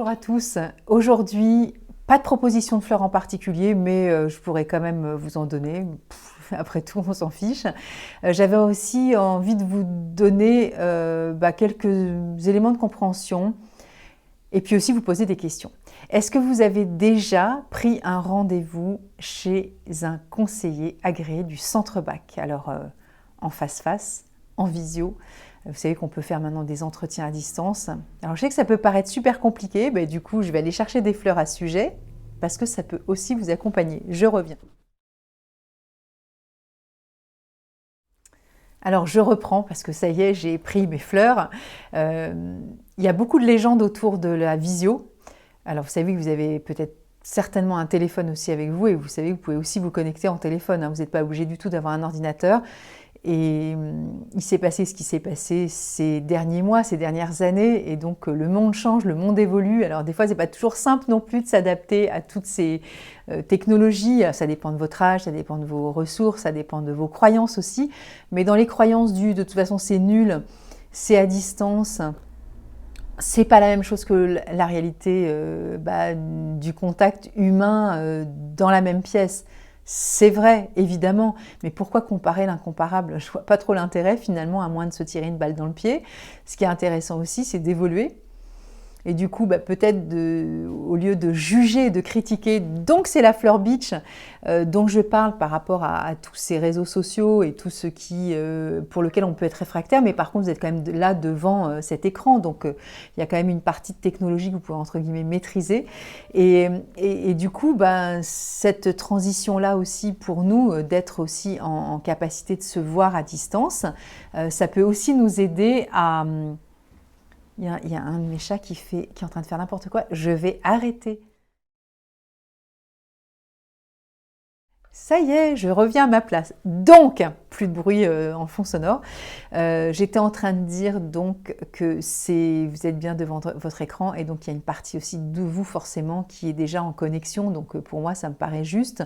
Bonjour à tous. Aujourd'hui, pas de proposition de fleurs en particulier, mais je pourrais quand même vous en donner. Après tout, on s'en fiche. J'avais aussi envie de vous donner quelques éléments de compréhension et puis aussi vous poser des questions. Est-ce que vous avez déjà pris un rendez-vous chez un conseiller agréé du Centre Bac? Alors, en face-face, en visio. Vous savez qu'on peut faire maintenant des entretiens à distance. Alors je sais que ça peut paraître super compliqué, mais du coup je vais aller chercher des fleurs à ce sujet parce que ça peut aussi vous accompagner. Je reviens. Alors je reprends parce que ça y est, j'ai pris mes fleurs. Il y a beaucoup de légendes autour de la visio. Alors vous savez que vous avez peut-être certainement un téléphone aussi avec vous et vous savez que vous pouvez aussi vous connecter en téléphone. Vous n'êtes pas obligé du tout d'avoir un ordinateur. Et il s'est passé ce qui s'est passé ces derniers mois, ces dernières années, et donc le monde change, le monde évolue. Alors des fois, c'est pas toujours simple non plus de s'adapter à toutes ces technologies. Ça dépend de votre âge, ça dépend de vos ressources, ça dépend de vos croyances aussi. Mais dans les croyances de toute façon, c'est nul, c'est à distance. C'est pas la même chose que la réalité du contact humain dans la même pièce. C'est vrai, évidemment, mais pourquoi comparer l'incomparable? Je vois pas trop l'intérêt finalement, à moins de se tirer une balle dans le pied. Ce qui est intéressant aussi, c'est d'évoluer. Et du coup, peut-être au lieu de juger, de critiquer, donc c'est la Fleur Beach dont je parle par rapport à tous ces réseaux sociaux et tout ce pour lequel on peut être réfractaire, mais par contre vous êtes quand même là devant cet écran, donc il y a quand même une partie de technologie que vous pouvez entre guillemets maîtriser. Et du coup, cette transition-là aussi pour nous, d'être aussi en capacité de se voir à distance, ça peut aussi nous aider à... Il y a un de mes chats qui est en train de faire n'importe quoi. Je vais arrêter. Ça y est, je reviens à ma place. Donc, plus de bruit en fond sonore. J'étais en train de dire donc que vous êtes bien devant votre écran et donc il y a une partie aussi de vous forcément qui est déjà en connexion. Donc pour moi, ça me paraît juste.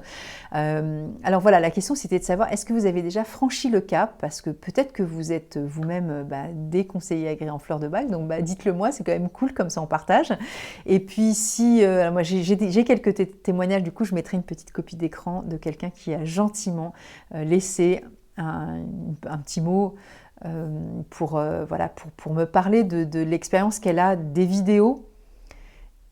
Alors voilà, la question c'était de savoir est-ce que vous avez déjà franchi le cap parce que peut-être que vous êtes vous-même des conseillers agréés en fleurs de bac. Donc dites-le moi, c'est quand même cool comme ça on partage. Et puis si, moi j'ai quelques témoignages, du coup je mettrai une petite copie d'écran de quelqu'un qui a gentiment laissé un petit mot pour me parler de l'expérience qu'elle a des vidéos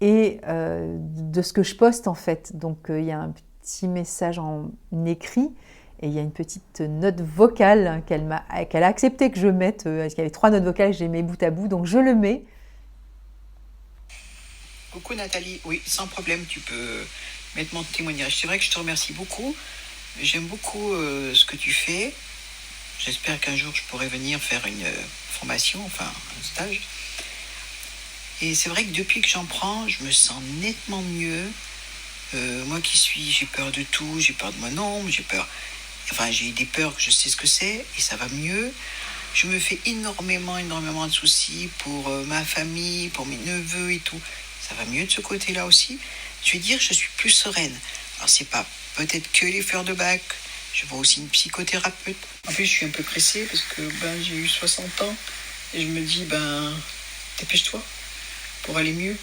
et de ce que je poste en fait. Donc il y a un petit message en écrit et il y a une petite note vocale qu'elle a accepté que je mette, parce qu'il y avait 3 notes vocales, j'ai mis bout à bout, donc je le mets. Coucou Nathalie, oui, sans problème, tu peux mettre mon témoignage. C'est vrai que je te remercie beaucoup. J'aime beaucoup ce que tu fais. J'espère qu'un jour je pourrai venir faire une formation, enfin un stage. Et c'est vrai que depuis que j'en prends, je me sens nettement mieux. Moi j'ai peur de tout, j'ai peur de mon ombre, j'ai des peurs que je sais ce que c'est et ça va mieux. Je me fais énormément de soucis pour ma famille, pour mes neveux et tout. Ça va mieux de ce côté-là aussi. Je vais dire, je suis plus sereine. Alors, c'est pas peut-être que les fleurs de bac. Je vois aussi une psychothérapeute. En plus, je suis un peu pressée parce que j'ai eu 60 ans. Et je me dis, dépêche-toi pour aller mieux.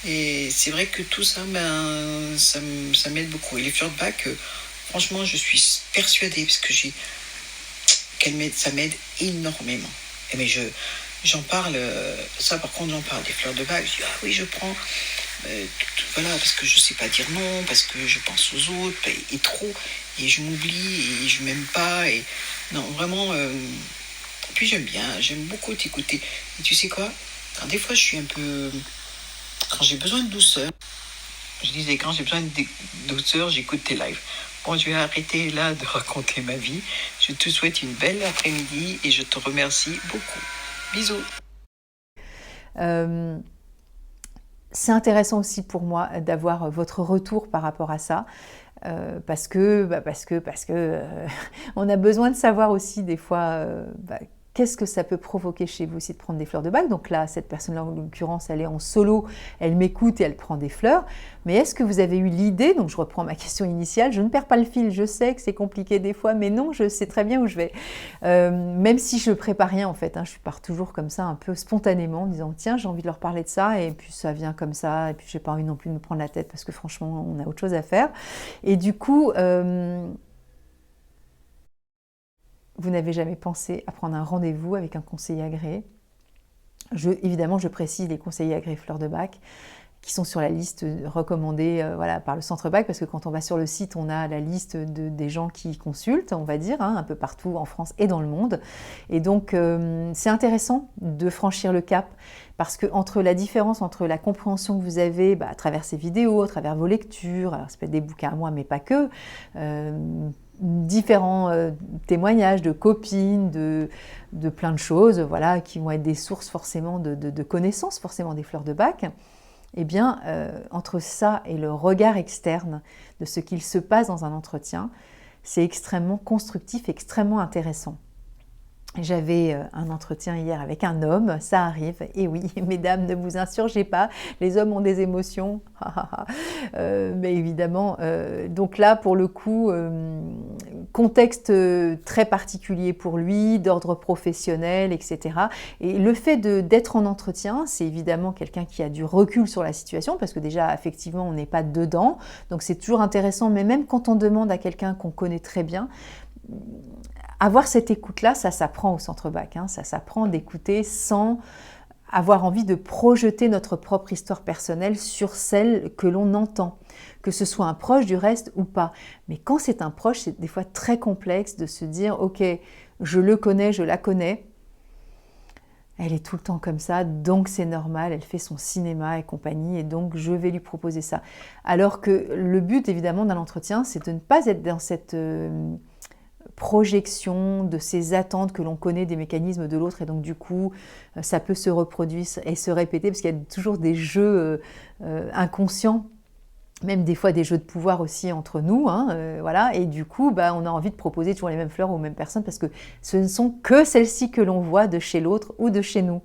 Et c'est vrai que tout ça, ça m'aide beaucoup. Et les fleurs de bac, franchement, je suis persuadée parce que ça m'aide énormément. Mais j'en parle, ça par contre j'en parle, des fleurs de bac, je dis ah oui je prends, voilà, parce que je sais pas dire non, parce que je pense aux autres, et trop, et je m'oublie, et je m'aime pas, et non vraiment, puis j'aime beaucoup t'écouter, et tu sais quoi, des fois je suis un peu, quand j'ai besoin de douceur, quand j'ai besoin de douceur, j'écoute tes lives. Bon, je vais arrêter là de raconter ma vie. Je te souhaite une belle après-midi et je te remercie beaucoup. Bisous. C'est intéressant aussi pour moi d'avoir votre retour par rapport à ça. Parce que on a besoin de savoir aussi des fois qu'est-ce que ça peut provoquer chez vous aussi de prendre des fleurs de bac? Donc là, cette personne-là, en l'occurrence, elle est en solo, elle m'écoute et elle prend des fleurs. Mais est-ce que vous avez eu l'idée, donc je reprends ma question initiale, je ne perds pas le fil, je sais que c'est compliqué des fois, mais non, je sais très bien où je vais. Même si je ne prépare rien en fait, je pars toujours comme ça, un peu spontanément, en disant tiens, j'ai envie de leur parler de ça, et puis ça vient comme ça, et puis j'ai pas envie non plus de me prendre la tête, parce que franchement, on a autre chose à faire. Et du coup... vous n'avez jamais pensé à prendre un rendez-vous avec un conseiller agréé. Évidemment, je précise les conseillers agréés fleurs de bac qui sont sur la liste recommandée par le centre bac, parce que quand on va sur le site, on a la liste des gens qui consultent, on va dire, un peu partout en France et dans le monde. Et donc, c'est intéressant de franchir le cap, parce que la différence entre la compréhension que vous avez à travers ces vidéos, à travers vos lectures, alors ça peut être des bouquins à moi, mais pas que, différents témoignages de copines, de plein de choses, qui vont être des sources forcément de connaissances, forcément des fleurs de bac. Eh bien, entre ça et le regard externe de ce qu'il se passe dans un entretien, c'est extrêmement constructif, extrêmement intéressant. J'avais un entretien hier avec un homme, ça arrive, et oui, mesdames, ne vous insurgez pas, les hommes ont des émotions, mais évidemment, donc là, pour le coup, contexte très particulier pour lui, d'ordre professionnel, etc. Et le fait d'être en entretien, c'est évidemment quelqu'un qui a du recul sur la situation, parce que déjà, effectivement, on n'est pas dedans, donc c'est toujours intéressant, mais même quand on demande à quelqu'un qu'on connaît très bien, avoir cette écoute-là, ça s'apprend au centre bac, ça s'apprend d'écouter sans avoir envie de projeter notre propre histoire personnelle sur celle que l'on entend, que ce soit un proche du reste ou pas. Mais quand c'est un proche, c'est des fois très complexe de se dire « Ok, je le connais, je la connais, elle est tout le temps comme ça, donc c'est normal, elle fait son cinéma et compagnie, et donc je vais lui proposer ça. » Alors que le but, évidemment, d'un entretien, c'est de ne pas être dans cette... projection de ces attentes que l'on connaît des mécanismes de l'autre, et donc du coup ça peut se reproduire et se répéter, parce qu'il y a toujours des jeux inconscients, même des fois des jeux de pouvoir aussi entre nous, et du coup on a envie de proposer toujours les mêmes fleurs aux mêmes personnes, parce que ce ne sont que celles-ci que l'on voit de chez l'autre ou de chez nous.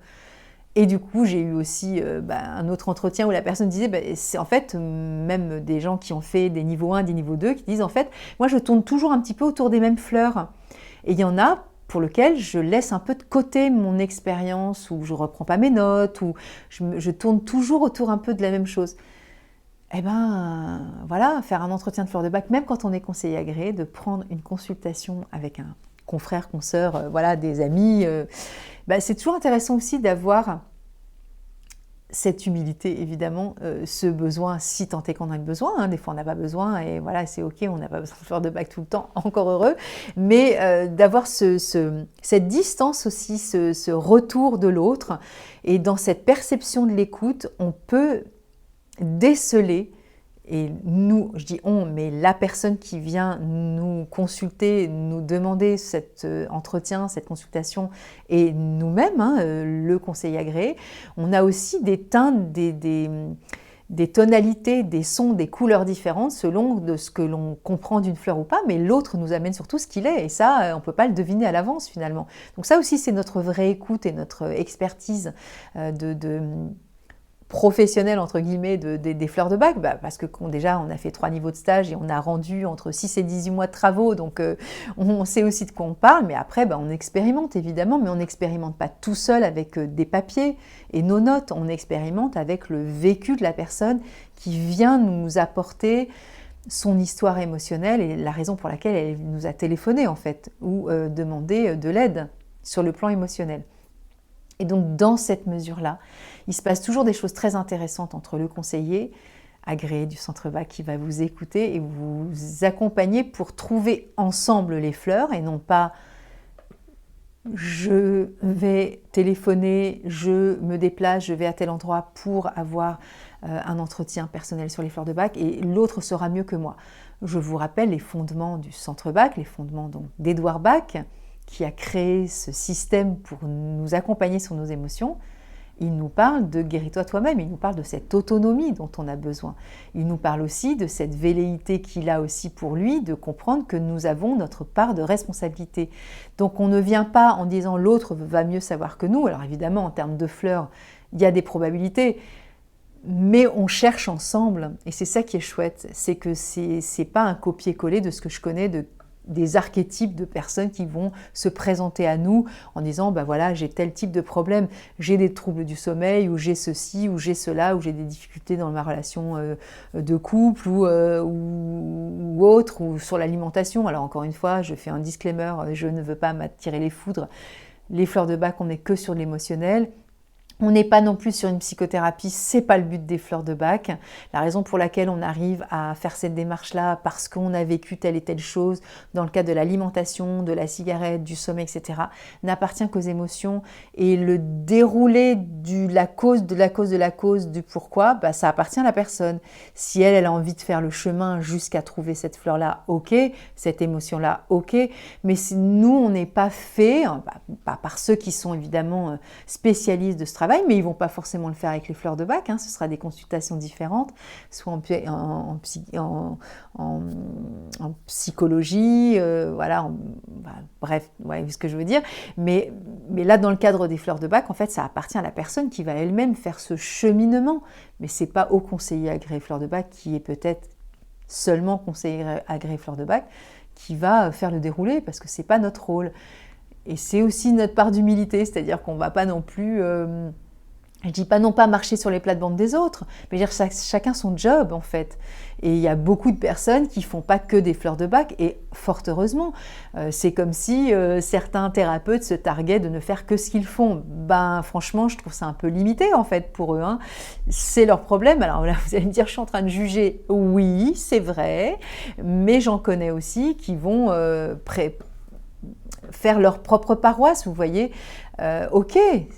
Et du coup, j'ai eu aussi un autre entretien où la personne disait, c'est en fait, même des gens qui ont fait des niveaux 1, des niveaux 2, qui disent en fait, moi je tourne toujours un petit peu autour des mêmes fleurs. Et il y en a pour lesquelles je laisse un peu de côté mon expérience, ou je ne reprends pas mes notes, ou je tourne toujours autour un peu de la même chose. Eh bien, voilà, faire un entretien de fleurs de bac, même quand on est conseiller agréé, de prendre une consultation avec un confrère, consoeur, des amis, c'est toujours intéressant aussi d'avoir cette humilité, évidemment, ce besoin, si tant est qu'on a le besoin, des fois on n'a pas besoin, et voilà, c'est ok, on n'a pas besoin de fleurs de bac tout le temps, encore heureux, mais d'avoir cette distance aussi, ce retour de l'autre, et dans cette perception de l'écoute, on peut déceler, et nous, je dis on, mais la personne qui vient nous consulter, nous demander cet entretien, cette consultation, et nous-mêmes, le conseiller agréé, on a aussi des teintes, des tonalités, des sons, des couleurs différentes selon de ce que l'on comprend d'une fleur ou pas, mais l'autre nous amène surtout ce qu'il est, et ça, on ne peut pas le deviner à l'avance finalement. Donc ça aussi, c'est notre vraie écoute et notre expertise professionnel entre guillemets des fleurs de bac, parce que déjà on a fait 3 niveaux de stage et on a rendu entre 6 et 18 mois de travaux, donc on sait aussi de quoi on parle, mais après on expérimente évidemment, mais on n'expérimente pas tout seul avec des papiers et nos notes, on expérimente avec le vécu de la personne qui vient nous apporter son histoire émotionnelle et la raison pour laquelle elle nous a téléphoné en fait, ou demandé de l'aide sur le plan émotionnel. Et donc, dans cette mesure-là, il se passe toujours des choses très intéressantes entre le conseiller agréé du centre bac qui va vous écouter et vous accompagner pour trouver ensemble les fleurs, et non pas je vais téléphoner, je me déplace, je vais à tel endroit pour avoir un entretien personnel sur les fleurs de bac et l'autre sera mieux que moi. Je vous rappelle les fondements du centre bac, les fondements d'Édouard Bach, qui a créé ce système pour nous accompagner sur nos émotions. Il nous parle de guéris-toi toi-même, il nous parle de cette autonomie dont on a besoin. Il nous parle aussi de cette velléité qu'il a aussi pour lui de comprendre que nous avons notre part de responsabilité. Donc on ne vient pas en disant l'autre va mieux savoir que nous. Alors évidemment, en termes de fleurs, il y a des probabilités, mais on cherche ensemble. Et c'est ça qui est chouette, c'est que c'est pas un copier-coller de ce que je connais des archétypes de personnes qui vont se présenter à nous en disant ben voilà, j'ai tel type de problème, j'ai des troubles du sommeil, ou j'ai ceci, ou j'ai cela, ou j'ai des difficultés dans ma relation de couple, ou autre, ou sur l'alimentation. Alors encore une fois, je fais un disclaimer, je ne veux pas m'attirer les foudres. Les fleurs de bac, on n'est que sur l'émotionnel. On n'est pas non plus sur une psychothérapie, c'est pas le but des fleurs de bac. La raison pour laquelle on arrive à faire cette démarche-là, parce qu'on a vécu telle et telle chose, dans le cas de l'alimentation, de la cigarette, du sommeil, etc., n'appartient qu'aux émotions. Et le déroulé de la cause, du pourquoi, bah, ça appartient à la personne. Si elle a envie de faire le chemin jusqu'à trouver cette fleur-là, ok, cette émotion-là, ok, mais si nous, on n'est pas fait, pas par ceux qui sont évidemment spécialistes de ce travail, mais ils ne vont pas forcément le faire avec les fleurs de bac, ce sera des consultations différentes, soit en psychologie, voilà, bref, vous voyez ce que je veux dire, mais là, dans le cadre des fleurs de bac, en fait, ça appartient à la personne qui va elle-même faire ce cheminement, mais ce n'est pas au conseiller agréé fleurs de bac qui est peut-être seulement conseiller agréé fleurs de bac qui va faire le déroulé, parce que ce n'est pas notre rôle. Et c'est aussi notre part d'humilité, c'est-à-dire qu'on ne va pas non plus, je ne dis pas non pas marcher sur les plates-bandes des autres, mais dire chacun son job en fait. Et il y a beaucoup de personnes qui ne font pas que des fleurs de bac, et fort heureusement. C'est comme si certains thérapeutes se targuaient de ne faire que ce qu'ils font. Ben franchement, je trouve ça un peu limité en fait pour eux. C'est leur problème. Alors là, vous allez me dire, je suis en train de juger. Oui, c'est vrai, mais j'en connais aussi qui vont faire leur propre paroisse, vous voyez. Ok,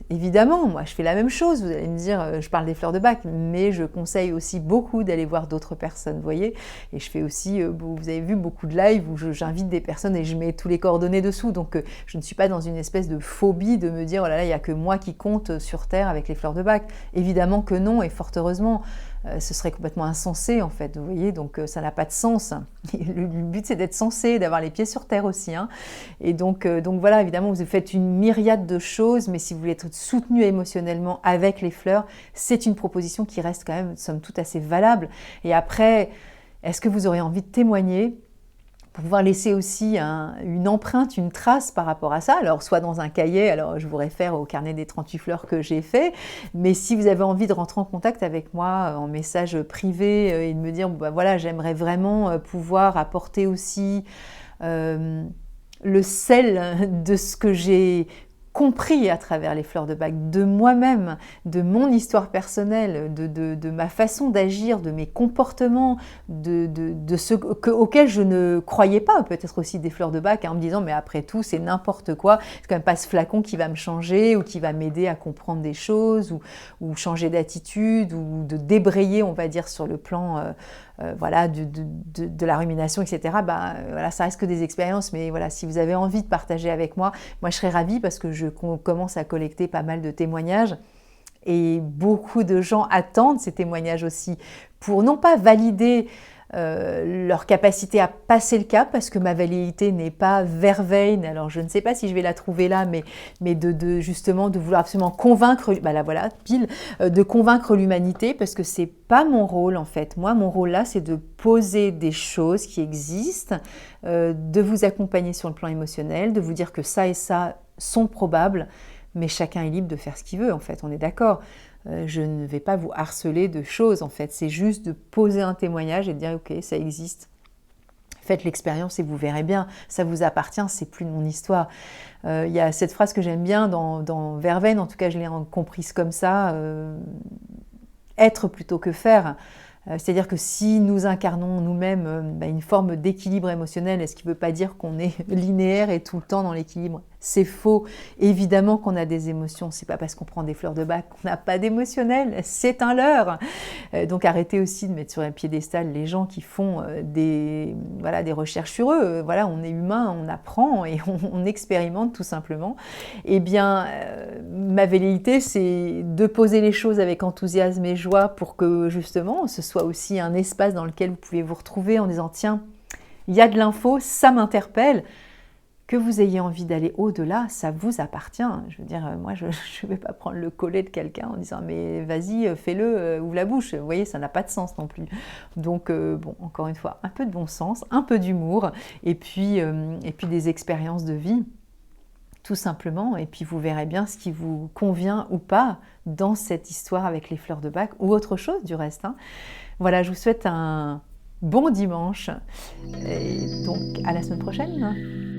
évidemment, moi je fais la même chose, vous allez me dire, je parle des fleurs de bac, mais je conseille aussi beaucoup d'aller voir d'autres personnes, vous voyez. Et je fais aussi, vous avez vu, beaucoup de lives où j'invite des personnes et je mets tous les coordonnées dessous, donc je ne suis pas dans une espèce de phobie de me dire, oh là là, il n'y a que moi qui compte sur Terre avec les fleurs de bac. Évidemment que non, et fort heureusement. Ce serait complètement insensé en fait, vous voyez, donc ça n'a pas de sens. Le but c'est d'être sensé, d'avoir les pieds sur terre aussi. Et donc voilà, évidemment vous faites une myriade de choses, mais si vous voulez être soutenu émotionnellement avec les fleurs, c'est une proposition qui reste quand même, somme toute, assez valable. Et après, est-ce que vous aurez envie de témoigner ? Pour pouvoir laisser aussi une empreinte, une trace par rapport à ça, alors soit dans un cahier, alors je vous réfère au carnet des 38 fleurs que j'ai fait, mais si vous avez envie de rentrer en contact avec moi en message privé et de me dire, bah voilà, j'aimerais vraiment pouvoir apporter aussi le sel de ce que j'ai compris à travers les fleurs de bac, de moi-même, de mon histoire personnelle, de ma façon d'agir, de mes comportements, de ce auquel je ne croyais pas, peut-être aussi des fleurs de bac, en me disant mais après tout c'est n'importe quoi, c'est quand même pas ce flacon qui va me changer ou qui va m'aider à comprendre des choses ou changer d'attitude ou de débrayer, on va dire, sur le plan voilà, de la rumination, etc. Voilà, ça reste que des expériences, mais voilà, si vous avez envie de partager avec moi, je serais ravie parce que je commence à collecter pas mal de témoignages et beaucoup de gens attendent ces témoignages aussi pour non pas valider leur capacité à passer le cap, parce que ma velléité n'est pas verveine, alors je ne sais pas si je vais la trouver là, mais justement de vouloir absolument convaincre, là voilà, pile, de convaincre l'humanité, parce que c'est pas mon rôle en fait. Moi, mon rôle là, c'est de poser des choses qui existent, de vous accompagner sur le plan émotionnel, de vous dire que ça et ça sont probables, mais chacun est libre de faire ce qu'il veut en fait, on est d'accord. Je ne vais pas vous harceler de choses en fait, c'est juste de poser un témoignage et de dire ok, ça existe. Faites l'expérience et vous verrez bien, ça vous appartient, c'est plus de mon histoire. Il y a cette phrase que j'aime bien dans Verveine, en tout cas je l'ai comprise comme ça, être plutôt que faire. C'est-à-dire que si nous incarnons nous-mêmes une forme d'équilibre émotionnel, ce qui ne veut pas dire qu'on est linéaire et tout le temps dans l'équilibre C'est faux. Évidemment qu'on a des émotions. C'est pas parce qu'on prend des fleurs de bac qu'on n'a pas d'émotionnel. C'est un leurre. Donc arrêtez aussi de mettre sur un piédestal les gens qui font des recherches sur eux. Voilà, on est humain, on apprend et on expérimente tout simplement. Eh bien, ma velléité, c'est de poser les choses avec enthousiasme et joie pour que justement ce soit aussi un espace dans lequel vous pouvez vous retrouver en disant tiens, il y a de l'info, ça m'interpelle. Que vous ayez envie d'aller au-delà, ça vous appartient. Je veux dire, moi, je ne vais pas prendre le collet de quelqu'un en disant mais vas-y, fais-le, ouvre la bouche. Vous voyez, ça n'a pas de sens non plus. Donc, bon, encore une fois, un peu de bon sens, un peu d'humour, et puis des expériences de vie, tout simplement. Et puis vous verrez bien ce qui vous convient ou pas dans cette histoire avec les fleurs de bac, ou autre chose du reste. Hein. Voilà, je vous souhaite un bon dimanche, et donc à la semaine prochaine.